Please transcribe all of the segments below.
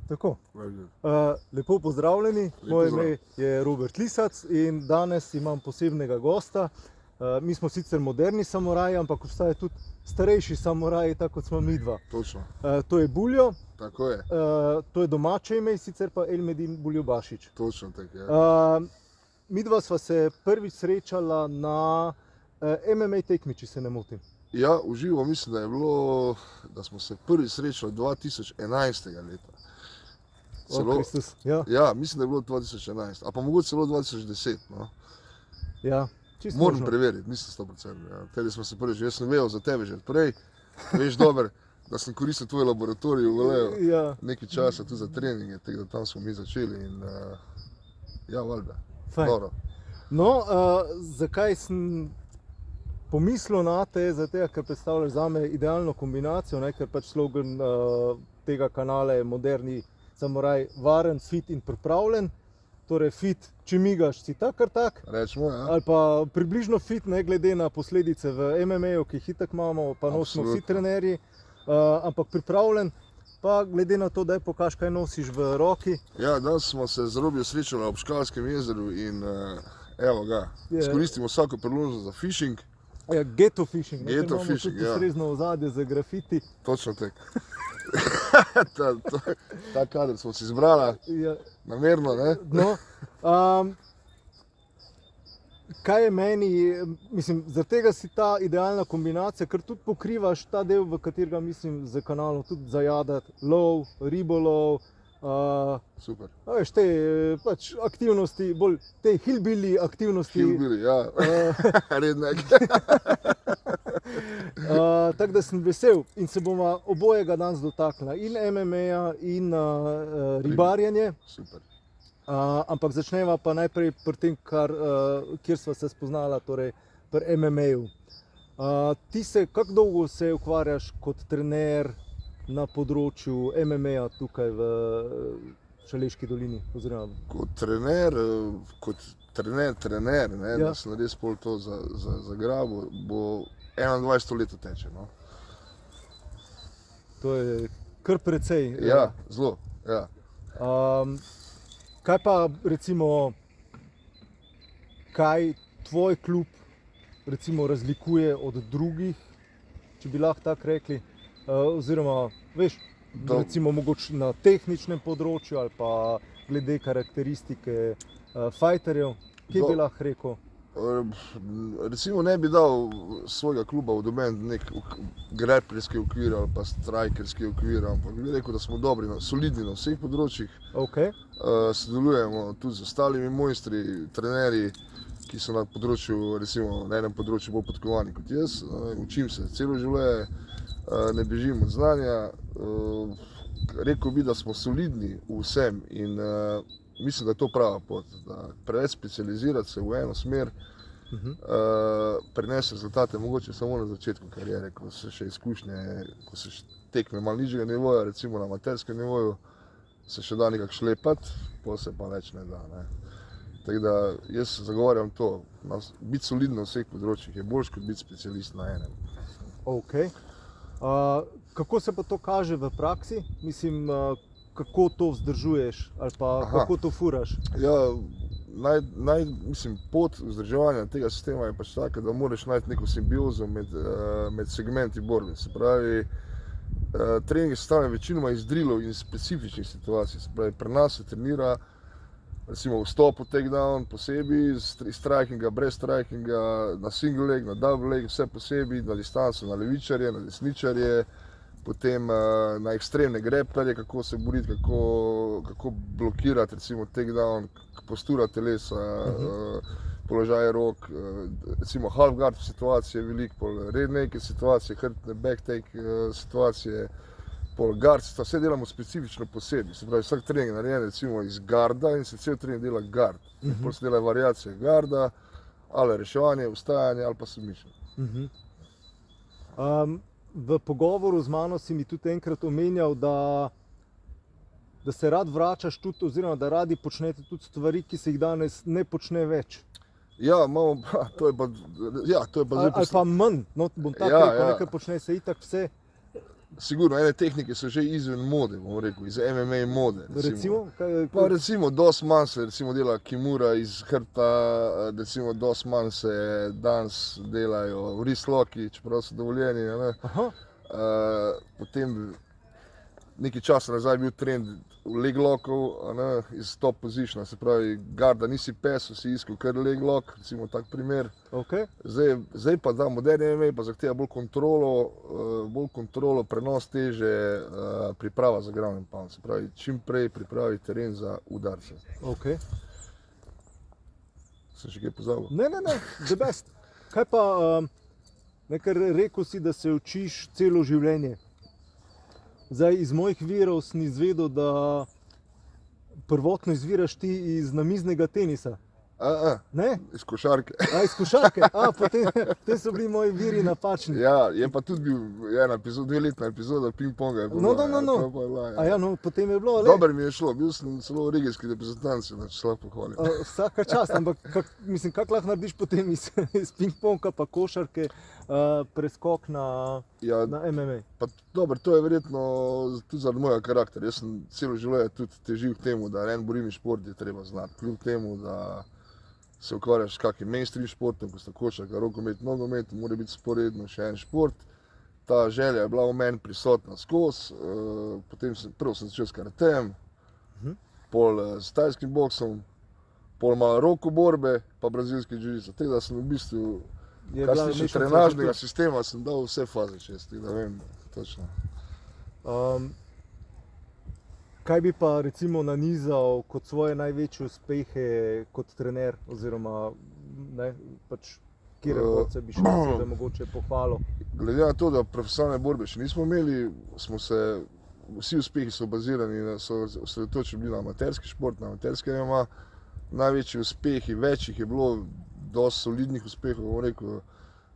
Tako. Lepo pozdravljeni, moje ime je Robert Lisac in danes imam posebnega gosta. Mi smo sicer moderni samuraji, ampak obstajajo tudi starejši samuraji, tako kot smo mi dva. Točno. To je Buljo, Tako je. to je domače ime, sicer pa Elmedin Buljobašić. Točno tako je. Midva sva se prvič srečala na MMA tekmi, če se ne motim. Ja, v živo mislim, da je bilo, da smo se prvi srečali 2011. leta. Kristus, ja. Ja, mislim, da je bilo 2011, a pa mogoče celo 2010. No. Ja, moram preveriti, nisem 100%. Ja. Tedaj smo se prvič, jaz sem vedel za tebe že prej, veš dobro, da sem koristil tvoj laboratorij v Veleju, ja. nekaj časa tudi za treninge, tako da tam smo mi začeli in ja, valjda. No, zakaj sem pomislil na te, zato ker predstavljaš zame idealno kombinacijo, ne? Ker pač slogan tega kanala je moderni samuraj, varen, fit in pripravljen. Torej fit, če migaš, si tak. Rečemo, ja. Ali pa približno fit, ne glede na posledice v MMA-ju, ki jih itak imamo, pa nosimo vsi trenerji, ampak pripravljen. Pa glede na to, da je pokaž, kaj nosiš v roki. Ja, danes smo se z Robijo srečali ob Škalskem jezeru in evo ga, izkoristimo vsako priložnost za fishing. Ja, ghetto fishing. Ghetto fishing, ja. Imamo tudi ustrezno ozadje za grafiti. Točno tako. Ta kader smo si izbrala, ja. Namerno, ne? No, kaj je meni, mislim, zaradi tega si ta idealna kombinacija, ker tudi pokrivaš ta del, v katerega mislim z kanalom tudi zajadati, lov, ribolov. Super. Veš, te pač aktivnosti, bolj te hillbilly aktivnosti. Hillbilly, ja. Redneck. Tako da sem vesel in se bomo obojega danes dotaknila, in MMA-ja in ribarjenje. Super. Ampak začneva pa najprej pri tem, kjer sva se spoznala, torej pri MMA-ju. Ti se, kako dolgo se ukvarjaš kot trener na področju MMA-ja tukaj v Šaleški dolini? Oziroma... Kot trener, ne, ja. Da sem res pol to zagrabil, bo 21 let teče. No. To je kar precej. Ja, zelo. Ja. Kaj pa recimo, kaj tvoj klub recimo razlikuje od drugih, če bi lahko tako rekli? Oziroma, veš, recimo mogoče na tehničnem področju ali pa glede karakteristike fajterjev, kje bi lahko rekel? Recimo ne bi dal svojega kluba v domen nek graplerski okvir ali pa strikerski okvir, ampak bi rekel, da smo dobri, solidni na vseh področjih. Okay. Sodelujemo tudi z ostalimi mojstri, trenerji, ki so na področju, recimo na enem področju bolj podkovani kot jaz. Učim se celo življenje. Ne bežim od znanja, rekel bi, da smo solidni v vsem in mislim, da je to prava pot, da preveč specializirati se v eno smer, prinese rezultate mogoče samo na začetku kariere, ko se še izkušnje, ko se tekme malo nižjega nivoja, recimo na amaterskem nivoju, se še da nekako šlepati, potem se pa več ne da. Ne. Tako da jaz zagovarjam to, biti solidn na vseh področjih je boljš kot biti specialist na enem. Okay. Kako se pa to kaže v praksi? Mislim, kako to vzdržuješ ali pa kako to furaš? Ja, mislim, pot vzdrževanja tega sistema je pač taka, da moraš najti neko simbiozo med segmenti borbe. Se pravi, trening sestavlja večinoma iz drillov in specifičnih situacij. Se pravi, pri nas se trenira recimo v stopu, takedown posebej, iz strikinga, brez strikinga, na single leg, na double leg, vse posebej, na distanco, na levičarje, na desničarje, potem na ekstremne greplerje, kako se boriti, kako blokirati recimo takedown, postura telesa, položaje rok, recimo half guard situacije, veliko redneke situacije, hrbtne back take situacije, guard, vse delamo specifično posebej. Se pravi, vsak trening je narejen recimo iz garda in se cel trening dela guard. Potem se dela variacije garda, ali reševanje, vstajanje ali pa submission. V pogovoru z mano si mi tudi enkrat omenjal, da se rad vračaš tudi, oziroma da radi počnete tudi stvari, ki se jih danes ne počne več. Ja, imamo pa, to je pa zdaj... Ali pa manj, no bom tako rekel, nekaj počne se itak vse. sigurno, ene tehnike so že izven mode, bom rekel, iz MMA mode. Recimo, Pa recimo, dosti manj se recimo dela kimura iz hrbta, recimo dosti manj se danes delajo wristloki, čeprav so dovoljeni. Ne? Aha, Potem nekaj časa nazaj je bil trend leglockov iz top position, se pravi, garda nisi pesil, si iskal kar leglock, recimo tak primer. ok. Zdaj pa da moderni MMA pa zahteva bolj kontrolo, prenos teže, priprava za ground and pound, se pravi, čim prej pripravi teren za udarce. Ok. Sem še kaj pozabil? Ne, the best. Kaj pa, nekaj rekel si, da se učiš celo življenje. Zdaj, iz mojih virov sem izvedel, da prvotno izviraš ti iz namiznega tenisa. Ne? Iz košarke. Iz košarke. Potem so bili moji viri napačni. Ja, je pa tudi bil ena epizoda, 2-letna epizoda ping-ponga. No, potem je bilo. Dobro mi je šlo, bil sem celo v regijski reprezentanci, da se lahko pohvalim. Vsaka čast, ampak kako lahko narediš potem iz ping-ponga pa košarke preskok na MMA? Pa dobro, to je verjetno tudi zaradi mojega karakterja. Jaz sem celo življenje tudi težil k temu, da en borilni šport je treba znati. Kljub temu, da se ukvarjaš s kakim mainstream športom, kot sta košarka, rokomet, nogomet, mora biti sporedno še en šport. Ta želja je bila v meni prisotna skozi. Potem prvo sem začel s karatejem, pol s tajskim boksom, pol malo rokoborbe, pa brazilski jiu-jitsu. Tako da sem v bistvu, kar se tiče trenažnega sistema, sem dal vse faze čez, tako da vem točno. Kaj bi pa recimo nanizal kot svoje največje uspehe kot trener, oziroma kjer borce bi še posebej mogoče pohvalil? Glede na to, da profesionalne borbe še nismo imeli, vsi uspehi so bazirani, so osredotočeni bili na amaterski šport, na amaterske MMA. Največji uspehi, več jih je bilo, dosti solidnih uspehov, bom rekel,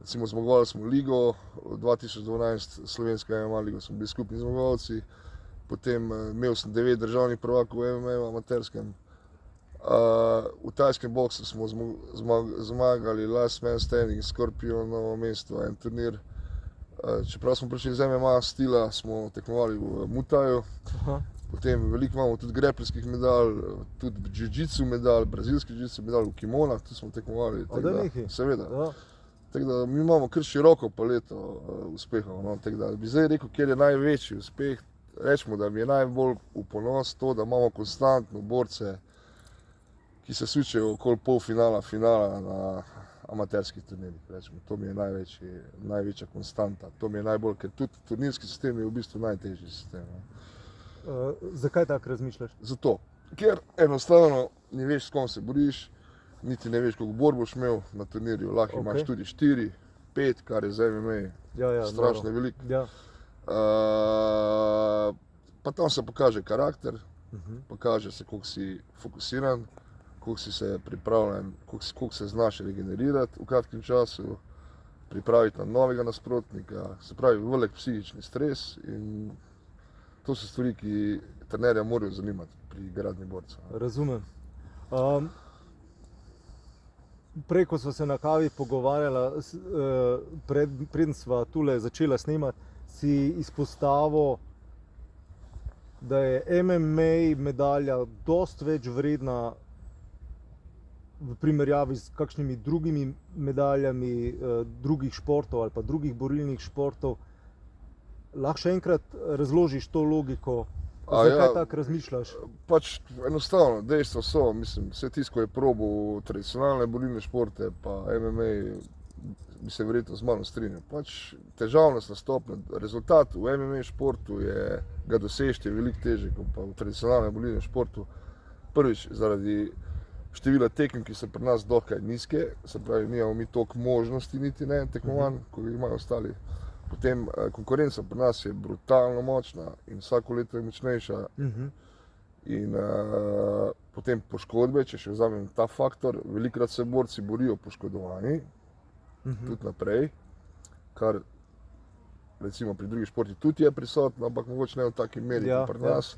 recimo zmagovali smo ligo, 2012 slovenska MMA liga smo bili skupni zmagovalci. Potem imel sem 9 državnih prvakov v MMA v amaterskem. V tajskem boksu smo zmagali Last Man Standing, Skorpionovo mesto, en turnir. Čeprav smo prišli iz MMA stila, smo tekmovali v Mutaju. Potem veliko imamo tudi greplerskih medalj, tudi jiu-jitsu medalj, brazilski jiu-jitsu medalj v kimonah, tu smo tekmovali. Seveda. Tako da mi imamo kar široko paleto uspehov. Tako da bi zdaj rekel, kjer je največji uspeh. Rečemo, da mi je najbolj v ponos to, da imamo konstantno borce, ki se sučejo okoli polfinala, finala na amaterskih turnirjih. Rečemo, to mi je največja konstanta. To mi je najbolj, ker tudi turnirski sistem je v bistvu najtežji sistem. Zakaj tako razmišljaš? Zato, ker enostavno ne veš, s kom se boriš, niti ne veš, koliko bor boš imel na turnirju. Lahko imaš tudi 4, 5, kar je za MMA strašno veliko. Pa tam se pokaže karakter, pokaže se, koliko si fokusiran, koliko si se pripravljen, koliko se znaš regenerirati v kratkem času, pripraviti na novega nasprotnika, se pravi velik psihični stres, in to so stvari, ki trenerja morajo zanimati pri gradnji borca. Razumem. Prej, ko sva se na kavi pogovarjala, preden sva tule začela snemati, si izpostavil, da je MMA medalja dosti več vredna v primerjavi s kakšnimi drugimi medaljami drugih športov ali pa drugih borilnih športov. Lahko še enkrat razložiš to logiko, zakaj tako razmišljaš? Pač enostavno, dejstva so, vse tisto, ko je probal tradicionalne borilne športe, pa MMA, bi se verjetno z mano strinjal. Pač težavnostna stopnja, rezultat v MMA športu ga dosežeti veliko težje kot pa v tradicionalnem borilnem športu. Prvič zaradi števila tekem, ki so pri nas dokaj nizke, se pravi, nimamo mi toliko možnosti niti ne tekmovanj, kot jih imajo ostali. Potem konkurenca pri nas je brutalno močna in vsako leto je močnejša. In potem poškodbe, če še vzamem ta faktor, velikokrat se borci borijo poškodovani, tudi naprej, kar recimo pri drugih športih tudi je prisotno, ampak mogoče ne v taki meri kot pri nas.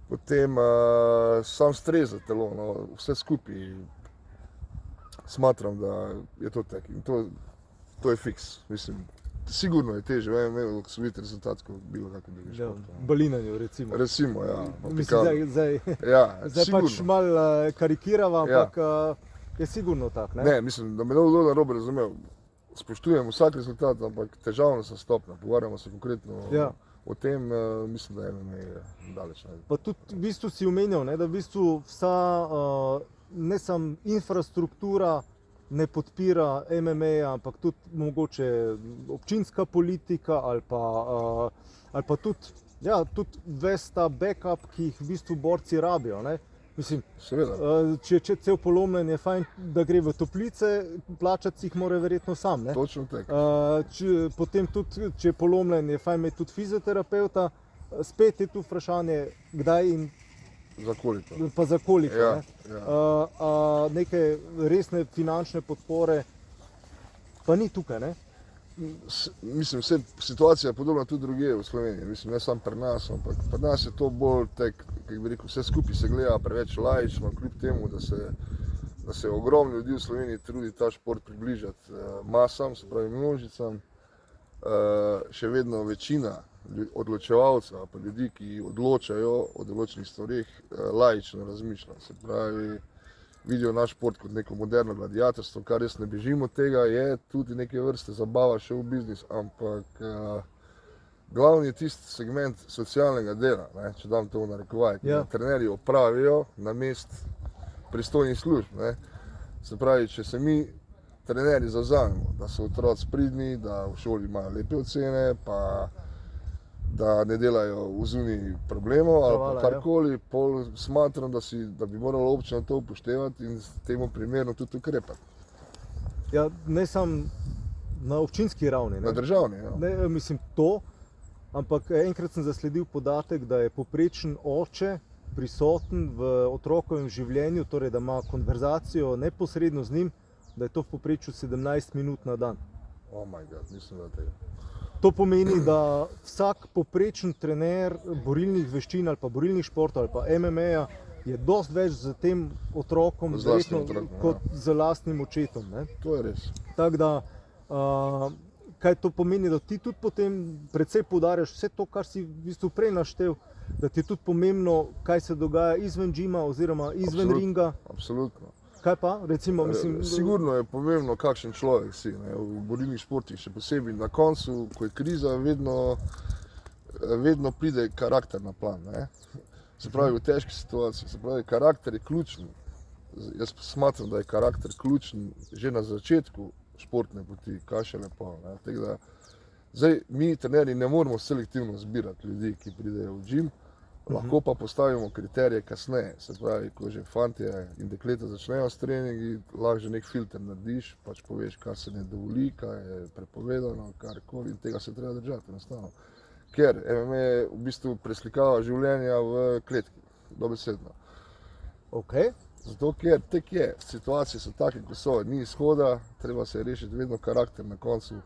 Potem sam stres za telo, vse skupaj smatram, da je to tako in to je fiks. sigurno je teže, imel so videti rezultat, kot bilo kako drugi Ja, šport. balinanju recimo. Recimo, ja. Mislim, zdaj Ja, zdaj pač sigurno. malo karikirava, ampak je sigurno tak. Ne, mislim, da me ne bo narobe razumel. Spoštujem vsak rezultat, ampak težavno so stopnja. Pogovarjamo se konkretno Ja. o tem, mislim, da je MMA daleč najbolj. Pa tudi v bistvu si omenjal, ne, da v bistvu vsa ne samo infrastruktura ne podpira MMA, ampak tudi mogoče občinska politika ali pa tudi, ja, tudi ves ta backup, ki jih v bistvu borci rabijo. Ne. Mislim, Seveda. če je cel polomljen, je fajn, da gre v toplice, plačati jih mora verjetno sam. Ne. Točno tako. Potem tudi, če je polomljen, je fajn imeti tudi fizioterapeuta. Spet je tu vprašanje, kdaj in Za koliko? pa za koliko. Ja, Ne? ja. Neke resne finančne podpore pa ni tukaj. Ne? Mislim, situacija je podobna tudi drugje v Sloveniji. Mislim, ne samo pri nas, ampak pri nas je to bolj tek, kako bi rekel, vse skupaj se gleda preveč laično, kljub temu, da se ogromno ljudi v Sloveniji trudi ta šport približati masam, se pravi množicam. Še vedno večina odločevalcev, pa ljudi, ki odločajo o določenih stvareh, laično razmišlja. Se pravi, vidijo naš šport kot neko moderno gladiatorstvo, kar res ne bežimo od tega, je tudi neke vrste zabava, show business, ampak glavni je tisti segment socialnega dela, ne, če dam to v narekovaj, ki Ja. ga trenerji opravijo na mest pristojnih služb. Ne. Se pravi, če se mi trenerji zavzamemo, da so otroci pridni, da v šoli imajo lepe ocene, pa da ne delajo v zuniji problemov ali Hvala, pa karkoli, pol smatram, da bi morala občina to upoštevati in temu primerno tudi ukrepati. Ja, ne samo na občinski ravni. Na državni, ja. Ne, mislim to, ampak enkrat sem zasledil podatek, da je povprečen oče prisoten v otrokovem življenju, torej da ima konverzacijo neposredno z njim, da je to v povprečju 17 minut na dan. Oh my god, nisem vedel tega. To pomeni, da vsak povprečen trener borilnih veščin ali pa borilnih športov ali pa MMA je dosti več z tem otrokom, Z lastnim verjetno, otrokom, ja. kot z lastnim očetom. Ne? To je res. Tako da, kaj to pomeni, da ti tudi potem precej poudarjaš vse to, kar si v bistvu prej naštel, da ti je tudi pomembno, kaj se dogaja izven džima oziroma izven Absolutno. ringa. Absolutno. Kaj pa, recimo, mislim, Sigurno je pomembno, kakšen človek si. Ne? V borilnih športih, še posebej na koncu, ko je kriza, vedno pride karakter na plan. Ne? Se pravi, v težki situaciji. Se pravi, karakter je ključen. Jaz smatram, da je karakter ključen že na začetku športne poti, kaj še lepo. Zdaj, mi, trenerji, ne moremo selektivno zbirati ljudi, ki pridejo v džim. Lahko pa postavimo kriterije kasneje, se pravi, ko že fantje in dekleta začnejo s treningi, lahko že nek filter narediš, pač poveš, kar se ne dovoli, kaj je prepovedano, karkoli, in tega se treba držati enostavno. Ker MMA v bistvu preslikava življenja v kletki, dobesedno. Okay. Zato, ker tek je, situacije so take, kot so, ni izhoda, treba se rešiti vedno karakter na koncu.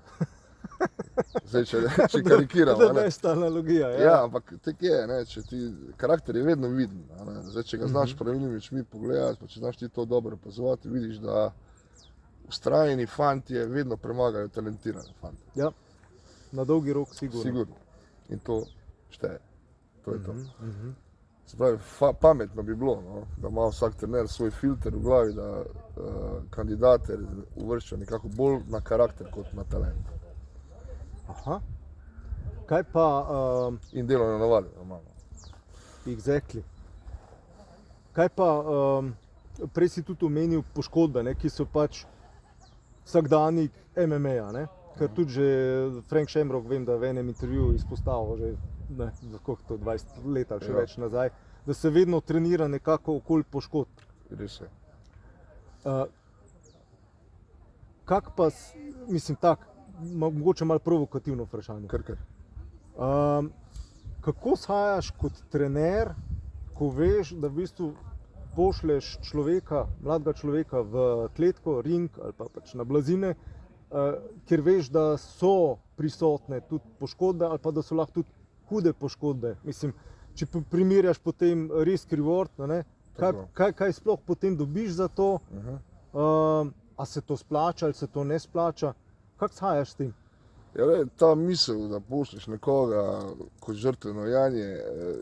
Zdaj, če karikiramo. To je ta analogija. Ja. Ja, ampak tek je, ne, karakter je vedno viden. Zdaj, če ga znaš pravilnimi očmi pogledati, pa če znaš ti to dobro opazovati, vidiš, da vztrajni fantje vedno premagajo talentirane fante. Ja, na dolgi rok sigurno. Sigurno. In to šteje. To je to. Se pravi, pametno bi bilo, no, da ima vsak trener svoj filter v glavi, da kandidate uvršča nekako bolj na karakter kot na talent. Aha. Kaj pa In delovne navade, normalno. Exactly. Kaj pa, prej si tudi omenil poškodbe, ne, ki so pač vsakdanjik MMA-ja, ne? Ker tudi že Frank Shamrock, vem, da v enem intervjuju izpostavil že, ne, koliko to, 20 let ali še več nazaj, da se vedno trenira nekako okoli poškodb. Res je. Kak pa, mislim tak, mogoče malo provokativno vprašanje. Kar. Kako shajaš kot trener, ko veš, da v bistvu pošlješ človeka, mladega človeka v kletko, ring ali pa pač na blazine, ker veš, da so prisotne tudi poškodbe ali pa da so lahko tudi hude poškodbe. Mislim, če primerjaš potem risk reward, ne, kaj sploh potem dobiš za to, a se to splača ali se to ne splača, kako shajaš s tem? Ja, ta misel, da pošlješ nekoga kot žrtveno janje,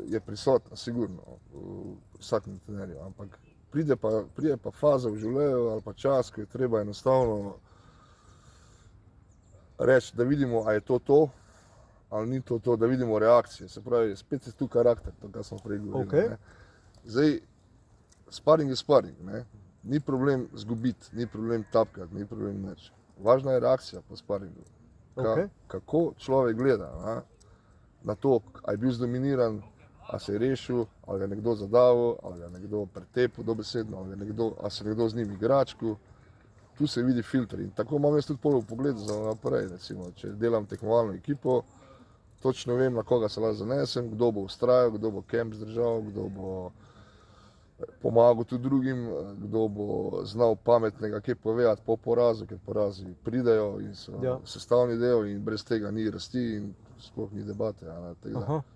je prisotna, sigurno, v vsakem trenerju. Ampak pride pa faza v življenju ali pa čas, ko je treba enostavno reči, da vidimo, a je to, ali ni to, da vidimo reakcije. Se pravi, spet je tu karakter, to, kar smo prej govorili. Okay. Ne. Zdaj, sparing je sparing, ne. Ni problem zgubiti, ni problem tapkati, ni problem nič. Važna je reakcija po sparingu. Okay. Kako človek gleda na to, a je bil zdominiran, a se je rešil, ali ga je nekdo zadavil, ali ga je nekdo pretepil dobesedno, ali se nekdo z njim igračku. Tu se vidi filter in tako imam jaz tudi pol pogled za naprej. Recimo, če delam tekmovalno ekipo, točno vem, na koga se lahko zanesem, kdo bo vztrajal, kdo bo kemp zdržal, kdo bo pomagal tudi drugim, kdo bo znal pametnega kaj povedati po porazu, ker porazi pridejo in so sestavni del in brez tega ni rasti in sploh ni debate.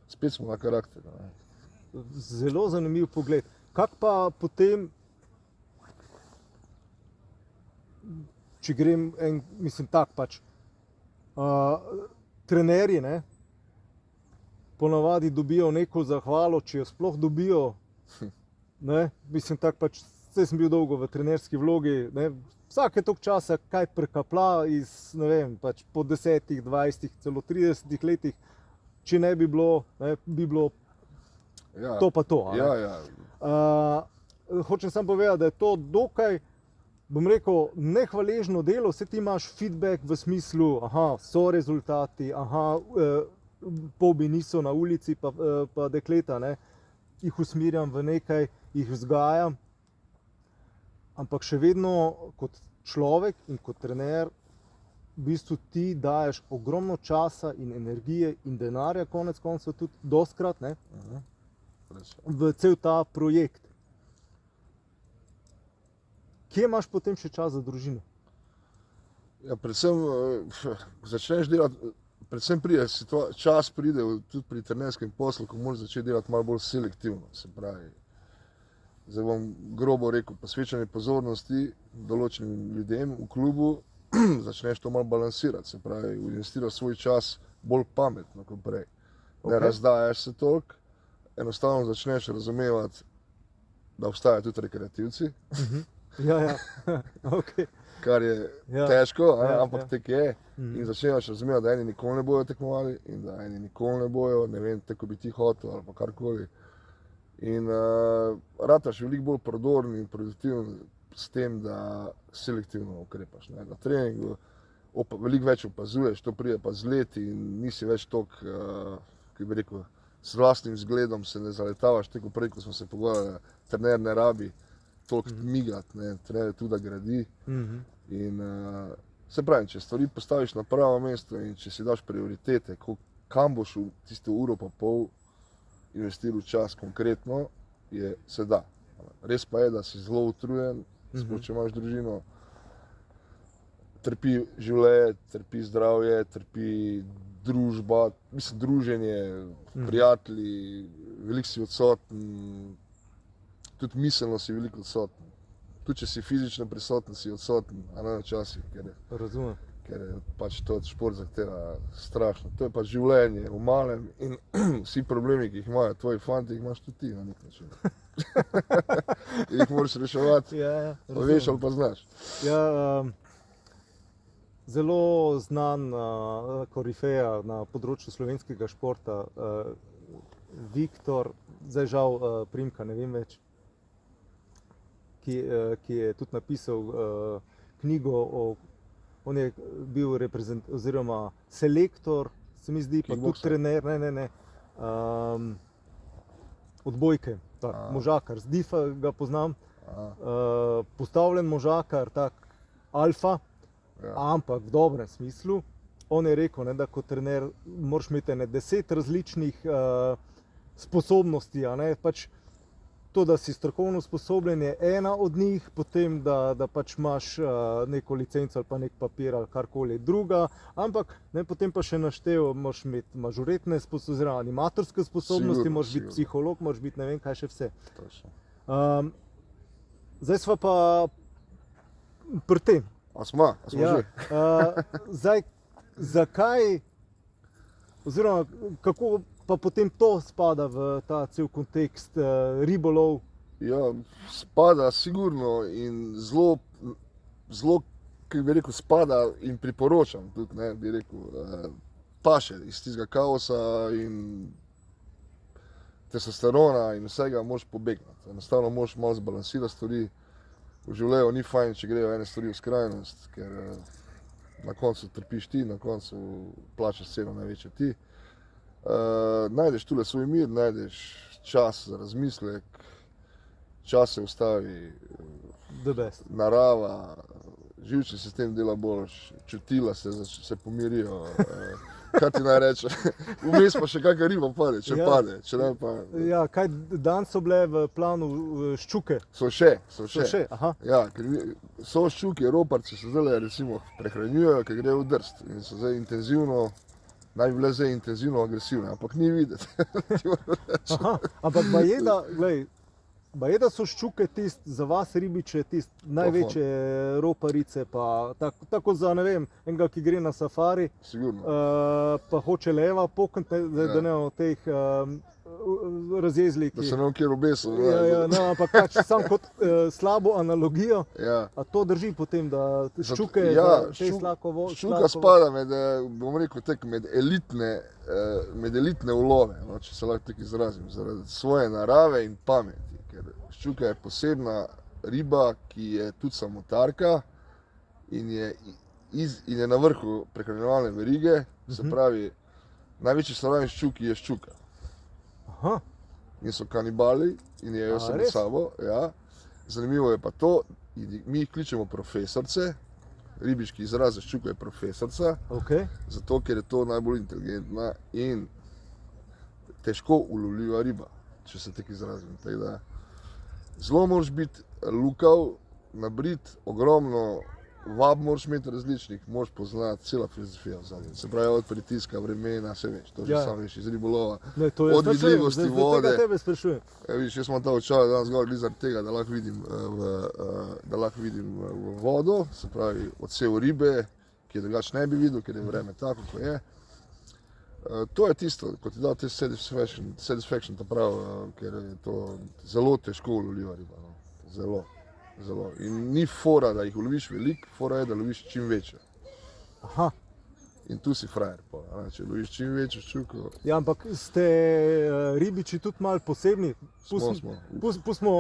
Spet smo na karakter. Zelo zanimiv pogled. Kak pa potem, če grem mislim tak pač, trenerji, ne, ponavadi dobijo neko zahvalo, če jo sploh dobijo, ne, mislim tak pač, zdaj sem bil dolgo v trenerski vlogi, ne, vsake toliko časa kaj prekapla iz, ne vem, pač po 10, 20, celo 30 letih, če ne bi bilo, bi bilo to pa to. Hočem samo povedati, da je to dokaj, bom rekel, nehvaležno delo, vse ti imaš feedback v smislu, so rezultati, pobi niso na ulici, pa dekleta, ne, jih usmirjam v nekaj, jih vzgajam, ampak še vedno kot človek in kot trener v bistvu ti daješ ogromno časa in energije in denarja, konec koncev tudi dostkrat, ne, v cel ta projekt. Kje imaš potem še čas za družino? Ja, predvsem začneš delati, predvsem čas pride tudi pri trenerskem poslu, ko moraš začeti delati malo bolj selektivno, se pravi. Zdaj bom grobo rekel, posvečanje pozornosti določenim ljudem v klubu, začneš to malo balansirati, se pravi, investiraš svoj čas bolj pametno kot prej. Ne razdajaš se toliko, enostavno začneš razumevati, da obstajajo tudi rekreativci. Kar je težko, ampak tako je. In začneš razumevati, da eni nikoli ne bojo tekmovali in da eni nikoli ne bojo, ne vem, tako bi ti hotel ali pa karkoli. In rataš veliko bolj prodoren in produktiven s tem, da selektivno ukrepaš. Na treningu veliko več opazuješ, to pride pa z leti in nisi več toliko, ki bi rekel, s vlastnim zgledom se ne zaletavaš, tako prej, ko smo se pogovarjali, trener ne rabi toliko migati, trener tudi da gradi. In se pravi, če stvari postaviš na pravo mesto in če si daš prioritete, kam boš v tisto uro pa pol investiral čas konkretno, se da. Res pa je, da si zelo utrujen, sploh če imaš družino, trpi življenje, trpi zdravje, trpi družba, mislim, druženje, prijatelji, veliko si odsoten, tudi miselno si veliko odsoten. Tudi če si fizično prisoten, si odsoten, a ne včasih, ker je pač to šport zahteva strašno. To je pač življenje v malem in vsi problemi, ki jih imajo tvoji fanti, jih imaš tudi ti na nek način. Jih moraš reševati, pa veš ali pa znaš. Zelo znan korifeja na področju slovenskega športa, Viktor, zdaj žal priimka ne vem več, ki je tudi napisal knjigo on je bil oziroma selektor, se mi zdi, pa tudi trener, odbojke, možakar, z Difa ga poznam, postavljen možakar, tak alfa, ampak v dobrem smislu. On je rekel, da kot trener moraš imeti 10 različnih sposobnosti, pač to, da si strokovno usposobljen, je ena od njih, potem, da pač imaš neko licenco ali pa nek papir ali karkoli druga, ampak potem pa še naštel, moraš imeti mažoretne sposobnosti, oziroma animatorske sposobnosti, moraš biti psiholog, moraš biti ne vem kaj še vse. Zdaj sva pa pri tem. A smo že. Zdaj, zakaj, oziroma kako pa potem to spada v ta cel kontekst ribolov? Ja, spada sigurno in zelo, kako bi rekel, spada in priporočam tudi, ne, bi rekel, paše iz tistega kaosa in testosterona in vsega moraš pobegniti. Enostavno moraš malo zbalansirati stvari. V življenju ni fajn, če grejo ene stvari v skrajnost, ker na koncu trpiš ti, na koncu plačaš ceno največjo ti. Najdeš tule svoj mir, najdeš čas za razmislek, čas se ustavi, narava, živčni sistem dela boljš, čutila se pomirijo. Kaj ti naj reče? Vmes pa še kakšna riba pade, če pade, če ne pa... Ja, kaj dan so bile v planu ščuke? So še. Aha. Ja, ker so ščuke, roparci se zdaj recimo prehranjujejo, ker grejo v drst in so zdaj intenzivno, naj bi bile zdaj intenzivno agresivne, ampak ni videti. Aha, ampak baje da so ščuke za vas ribiče, največje roparice, pa tako za, ne vem, enega, ki gre na safari, Sigurno. Pa hoče leva pokniti, da ne o teh razjezli. Da se ne bom kjer obesil. No, ampak pač sam kot slabo analogijo, Ja. a to drži potem, da ščuke Ja, za te slako ščuka spada med, bom rekel, med elitne ulove, no, če se lahko tako izrazim, zaradi svoje narave in pameti. Ker ščuka je posebna riba, ki je tudi samotarka in je na vrhu prehranjevalne verige, se pravi, največji slavni ščuki je ščuka. Aha. In so kanibali in jejo se med sabo. Ja. Zanimivo je pa to, mi jih kličemo profesorce, ribiški izraz za ščuko je profesorca, zato ker je to najbolj inteligentna in težko ulovljiva riba, če se tako izrazim. Zelo moraš biti lukav, nabrit, ogromno vab moraš imeti različnih, moraš poznati cela filozofija v zadnjem. Se pravi, od pritiska, vremena, se veš, to že sam veš iz ribolova, od vidljivosti vode. Tebe sprašujem. Vidiš, jaz imam ta očala danes zgolj zaradi tega, da lahko vidim v vodo, se pravi, odsev ribe, ki je drugače ne bi videl, ker je vreme tako, ko je. To je tisto, ko ti da te satisfaction, ta prav, ker je to zelo težko ulovljiva riba. No. Zelo. In ni fora, da jih uloviš veliko, fora je, da loviš čim večjo. Aha. In tu si frajer, če loviš čim večjo ščuko. Ja, ampak ste ribiči tudi malo posebni? Pustimo,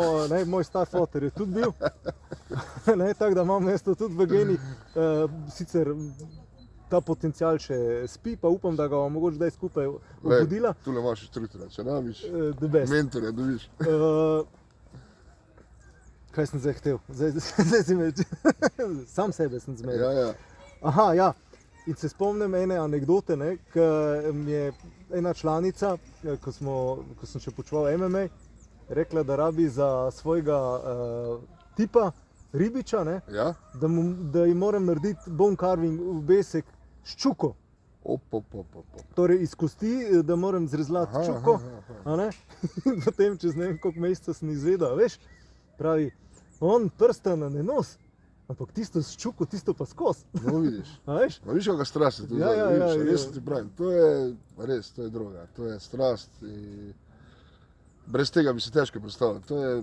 moj star foter je tudi bil, tako da imam mesto tudi v genih, sicer ta potencial še spi, pa upam, da ga bomo mogoče zdaj skupaj obudila. Tule imaš inštruktorja, če rabiš, mentorja dobiš. Kaj sem zdaj htel? Zdaj si me... Sam sebe sem zmedel. Ja. Aha, ja. In se spomnim ene anekdote, ko mi je ena članica, ko sem še počuval MMA, rekla, da rabi za svojega tipa, ribiča, da ji moram narediti bone carving v besek ščuko. Torej iz kosti, da moram zrezlati ščuko. Potem čez ne vem koliko mesecev sem izvedel, veš, pravi, on prsta na ne nos, ampak tisto s ščuko, tisto pa skos. No vidiš, vidiš kakšna strast je to zdaj, res ti pravim, to je droga, to je strast. Brez tega bi se težko predstavljal, to je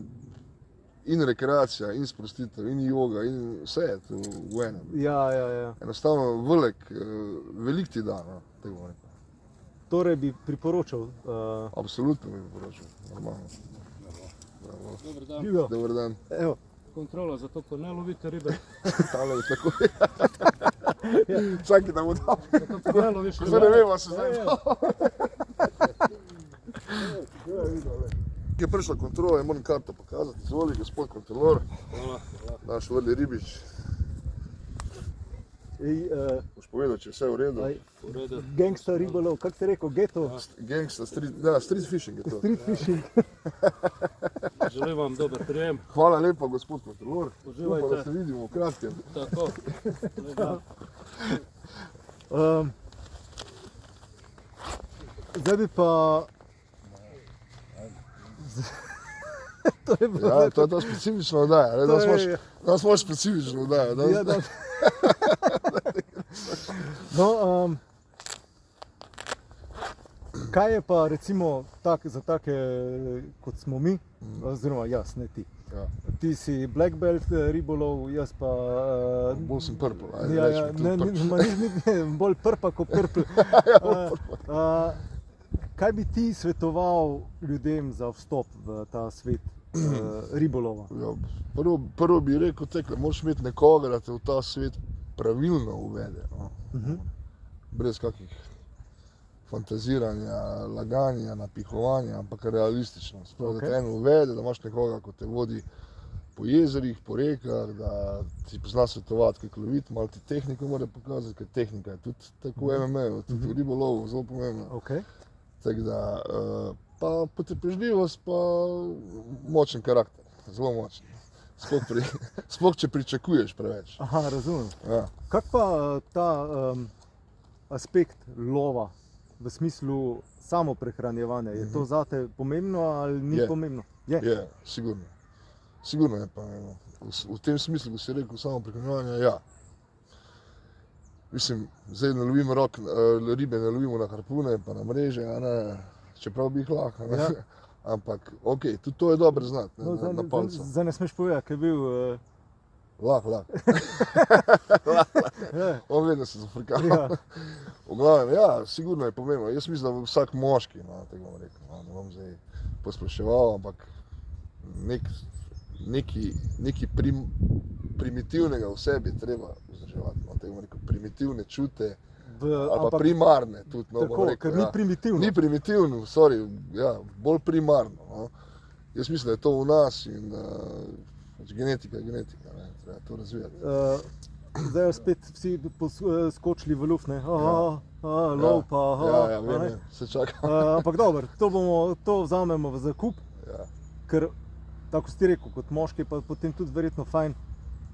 in rekreacija, in sprostitev, in joga, in vse je to v enem. Ja. Enostavno velik ti da, no, tega bom rekel. Torej bi priporočal? Absolutno bi priporočal, normalno. Dobar dan. Evo. Kontrola, zato ko ne lovite ribe. Tale je tako. Čakaj, da mu dam. Zato ko ne loviš ribe. Zdaj ne vemo se zdaj. Je prišla kontrola in moram karto pokazati. Izvoli, gospod kontrolor. Hvala. Naš vrli ribič. Boš povedal, če je vse v redu. Gangsta ribolov, kako si rekel, geto? Gangsta, street fishing je to. Street fishing. Želim vam dober prijem. Hvala lepa, gospod kontrolor. Uživajte. Upam, da se vidimo v kratkem. Tako. Zdaj bi pa... To je to specifično oddaja. Danes imaš specifično oddajo. No, kaj je pa recimo za take, kot smo mi, oziroma jaz, ne ti. Ja. Ti si black belt ribolov, jaz pa... Bolj sem purple, ajde, Ja, rečemo tudi purple. bolj prpa kot purple. Kaj bi ti svetoval ljudem za vstop v ta svet ribolova? Ja, prvo bi rekel takole, moraš imeti nekoga, da te v ta svet pravilno uvede. No. Brez kakih fantaziranja, laganja, napihovanja, ampak realistično. Sprav, da te eno uvede, da imaš nekoga, ko te vodi po jezerih, po rekah, da ti pozna svetovati, kako loviti, malo ti tehniko mora pokazati, ker tehnika je tudi tako v MMA-ju, tudi v ribolovu zelo pomembna. Okay. Tako da, pa potrpežljivost, pa močen karakter, zelo močen. Sploh če pričakuješ preveč. Aha, razumem. Ja. Kak pa ta aspekt lova v smislu samoprehranjevanja, je to zate pomembno ali ni pomembno? Je, sigurno. Sigurno je pomembno. V tem smislu, ko si rekel samoprehranjevanje, ja. Mislim, zdaj ne lovimo ribe, ne lovimo na harpune, pa na mreže, čeprav bi jih lahko. Ja. Ampak, ok, tudi to je dobro znati, na palcu. Zdaj ne smeš povedati, ker je bil... Lahko. On ve, da se zafrikal. Ja. V glavnem, ja, sigurno je pomembno. Jaz mislim, da vsak moški, tako bom rekel, ne bom zdaj posploševal, ampak nekaj primitivnega v sebi treba vzdrževati. Tako bom rekel, primitivne čute, ali pa primarne tudi. Tako, ker ni primitivno. Ni primitivno, sorry, ja, bolj primarno. No. Jaz mislim, da je to v nas in genetika, ne, treba to razvijati. Zdaj spet vsi skočili v luft, ne? Lov pa, Ja, vem, se čaka. Ampak dobro, to vzamemo v zakup, ker, tako si ti rekel, kot moški pa potem tudi verjetno fajn,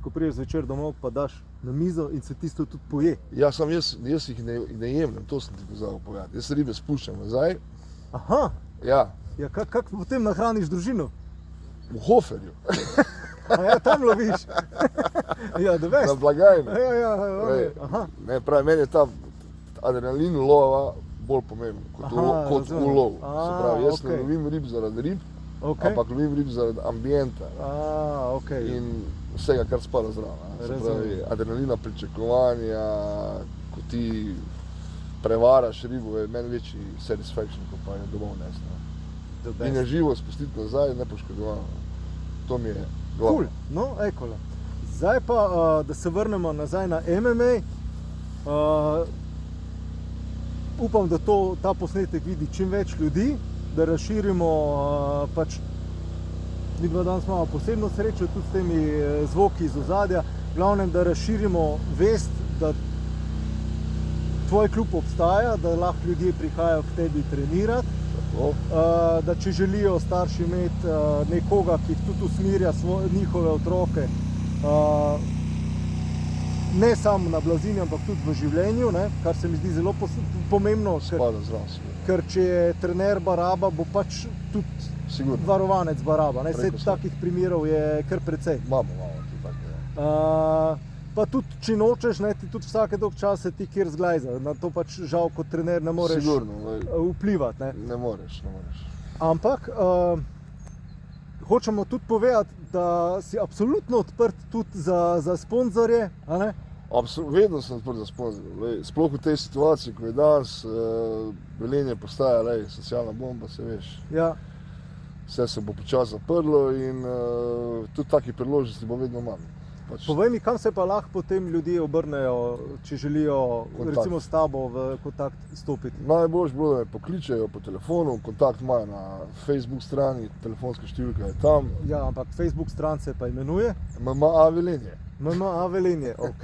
ko prideš zvečer domov, pa daš na mizo in se tisto tudi poje. Ja, sam jaz jih ne jemljem, to sem ti pozabil povedati. Jaz ribe spuščam nazaj. Aha. Ja. Ja, kako potem nahraniš družino? V Hoferju. Ja, tam loviš. Ja, the best. Na blagajni. Ja, aha. Ne, pravi, meni je ta adrenalin lova bolj pomemben kot v lovu. Se pravi, jaz ne lovim rib zaradi rib, ampak lovim rib zaradi ambienta. In vsega, kar spada zraven. Se pravi, adrenalina, pričakovanja, ko ti prevaraš ribo, je meni večji satisfaction, ko pa je domov nesno. In je živo spustiti nazaj, nepoškodovano. To mi je glavno. Cool, no, ekole. Zdaj pa, da se vrnemo nazaj na MMA. Upam, da ta posnetek vidi čim več ljudi, da razširimo pač. Midva danes imamo posebno srečo tudi s temi zvoki iz ozadja. Glavnem, da razširimo vest, da tvoj klub obstaja, da lahko ljudje prihajajo k tebi trenirati. Da če želijo starši imeti nekoga, ki jih tudi usmerja njihove otroke, ne samo na blazini, ampak tudi v življenju, ne, kar se mi zdi zelo pomembno, ker če je trener baraba, bo pač tudi varovanec baraba. Takih primerov je kar precej. Imamo tudi tako. Pa tudi, če nočeš, ti tudi vsake dolg čas se ti kjer zglajza. Na to pač žal kot trener ne moreš vplivati. Ne moreš. Ampak hočemo tudi povedati, da si absolutno odprt tudi za sponzorje. Vedno sem odprt za sponzorje. Sploh v tej situaciji, ko je danes Velenje postaja socialna bomba, se veš. Ja. Vse se bo počasi zaprlo in tudi takih priložnosti bo vedno manj. Povej mi, kam se pa lahko potem ljudje obrnejo, če želijo recimo s tabo v kontakt stopiti? Najboljše bo, da me pokličejo po telefonu, kontakt imajo na Facebook strani, telefonska številka je tam. Ja, ampak Facebook stran se pa imenuje? MMA Velenje. MMA Velenje, ok.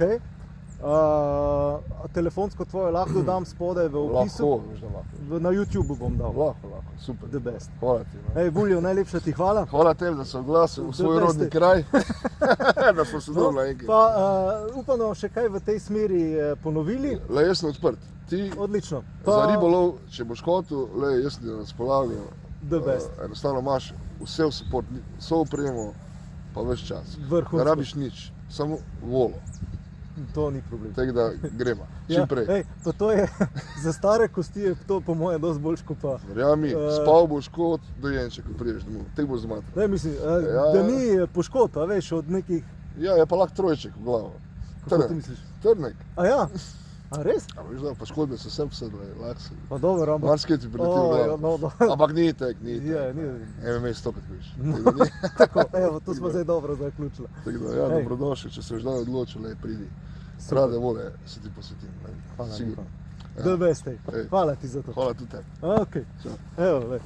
Telefonsko tvoje lahko dam spodaj v opisu? Lahko. Na YouTube bom dal. Lahko, super. The best. Hvala ti. Buljo, najlepša ti hvala. Hvala tebi, da si oglasil v svoj rodni kraj, da smo se dobili enkrat. Upam, da bomo še kaj v tej smeri ponovili. Jaz sem odprt. Ti odlično. Za ribolov, če boš hotel, jaz ti na razpolago. The best. Enostavno imaš vse v support, vso opremo, pa ves čas. Vrhunsko. Ne rabiš nič, samo volo. To ni problem. Tako da gremo, čim Ja, prej. ej, pa to je za stare kosti, je to po mojem dosti boljš kot pa. Verjami, spal boš kot dojenček, ko prideš domov. Tek boš zmatral. Ne, mislim, Ja. da ni poškodb, a veš, od nekih, Ja, je pa lahko trojček v glavo. kako ti Trnek. misliš? Trnek. A ja, a res? A veš, da poškodbe so vsem vsedle, lahko se. Pa dobro, ampak... Marsikaj ti prileti v O, ja, glavo. no, no. Ampak ni tek, ni tek. Ja, ni. MMA stopet veš. Tako, evo, to smo zdaj dobro zaključili. Tako da, ja, Ej. dobrodošli, če se že zdaj odločil, le pridi. Super. Rade vole se ti posvetim. ne. Hvala Sigurno. lepa. The best, ej. Ej. Hvala ti za to. Hvala tudi tebi. Ok, Čau. evo, le.